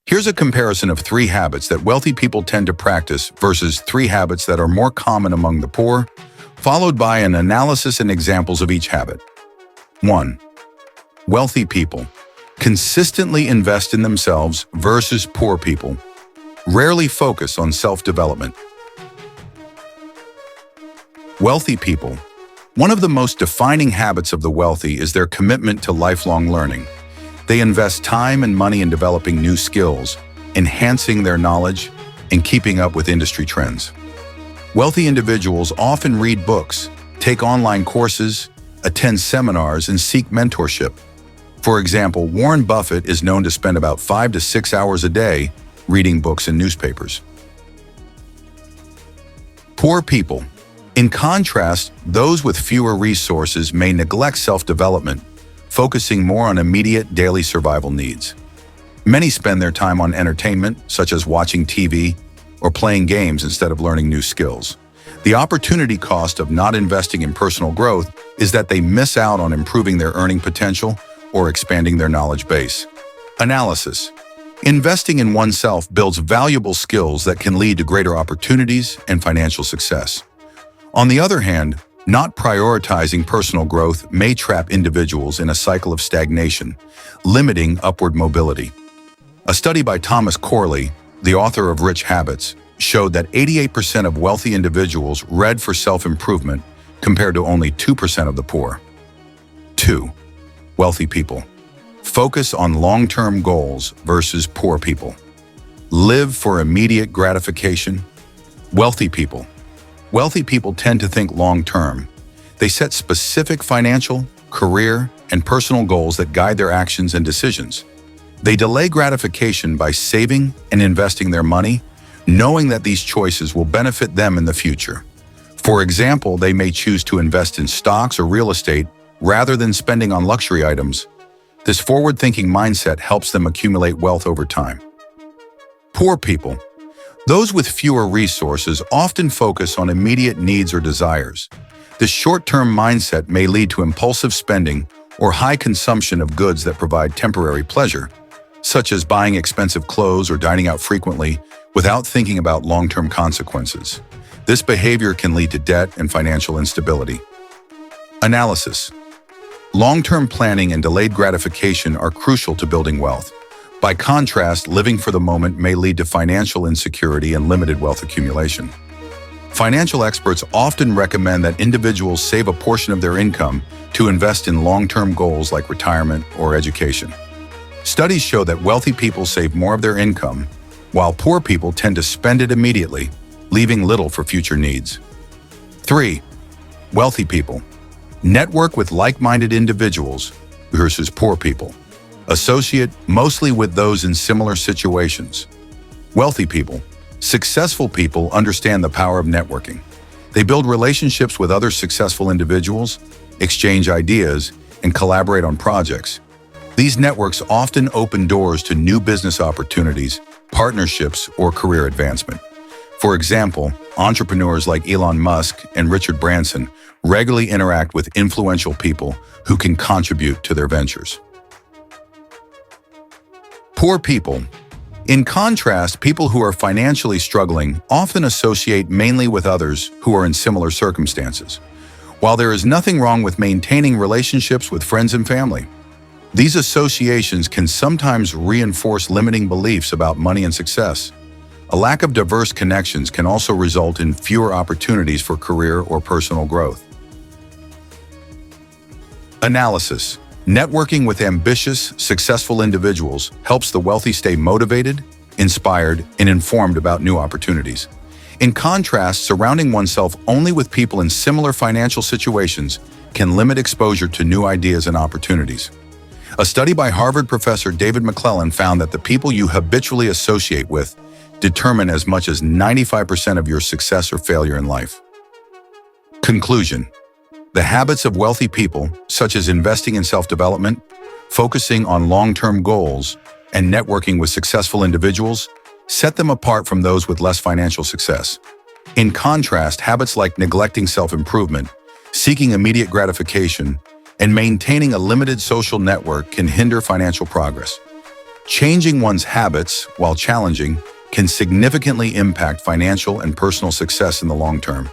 Here's a comparison of 3 habits that wealthy people tend to practice versus 3 habits that are more common among the poor, followed by an analysis and examples of each habit. 1. Wealthy people consistently invest in themselves versus poor people rarely focus on self-development. Wealthy people. One of the most defining habits of the wealthy is their commitment to lifelong learning. They invest time and money in developing new skills, enhancing their knowledge, and keeping up with industry trends. Wealthy individuals often read books, take online courses, attend seminars, and seek mentorship. For example, Warren Buffett is known to spend about 5 to 6 hours a day reading books and newspapers. Poor people. In contrast, those with fewer resources may neglect self-development, focusing more on immediate daily survival needs. Many spend their time on entertainment, such as watching TV or playing games instead of learning new skills. The opportunity cost of not investing in personal growth is that they miss out on improving their earning potential or expanding their knowledge base. Analysis. Investing in oneself builds valuable skills that can lead to greater opportunities and financial success. On the other hand, not prioritizing personal growth may trap individuals in a cycle of stagnation, limiting upward mobility. A study by Thomas Corley, the author of Rich Habits, showed that 88% of wealthy individuals read for self-improvement compared to only 2% of the poor. 2. Wealthy people. Focus on long-term goals versus poor people. Live for immediate gratification. Wealthy people. Wealthy people tend to think long-term. They set specific financial, career, and personal goals that guide their actions and decisions. They delay gratification by saving and investing their money, knowing that these choices will benefit them in the future. For example, they may choose to invest in stocks or real estate rather than spending on luxury items. This forward-thinking mindset helps them accumulate wealth over time. Poor people. Those with fewer resources often focus on immediate needs or desires. This short-term mindset may lead to impulsive spending or high consumption of goods that provide temporary pleasure, such as buying expensive clothes or dining out frequently without thinking about long-term consequences. This behavior can lead to debt and financial instability. Analysis. Long-term planning and delayed gratification are crucial to building wealth. By contrast, living for the moment may lead to financial insecurity and limited wealth accumulation. Financial experts often recommend that individuals save a portion of their income to invest in long-term goals like retirement or education. Studies show that wealthy people save more of their income, while poor people tend to spend it immediately, leaving little for future needs. 3. Wealthy people. Network with like-minded individuals versus poor people. Associate mostly with those in similar situations. Wealthy people. Successful people understand the power of networking. They build relationships with other successful individuals, exchange ideas, and collaborate on projects. These networks often open doors to new business opportunities, partnerships, or career advancement. For example, entrepreneurs like Elon Musk and Richard Branson regularly interact with influential people who can contribute to their ventures. Poor people. In contrast, people who are financially struggling often associate mainly with others who are in similar circumstances. While there is nothing wrong with maintaining relationships with friends and family, these associations can sometimes reinforce limiting beliefs about money and success. A lack of diverse connections can also result in fewer opportunities for career or personal growth. Analysis. Networking with ambitious, successful individuals helps the wealthy stay motivated, inspired, and informed about new opportunities. In contrast, surrounding oneself only with people in similar financial situations can limit exposure to new ideas and opportunities. A study by Harvard professor David McClellan found that the people you habitually associate with determine as much as 95% of your success or failure in life. Conclusion. The habits of wealthy people, such as investing in self-development, focusing on long-term goals, and networking with successful individuals, set them apart from those with less financial success. In contrast, habits like neglecting self-improvement, seeking immediate gratification, and maintaining a limited social network can hinder financial progress. Changing one's habits, while challenging, can significantly impact financial and personal success in the long term.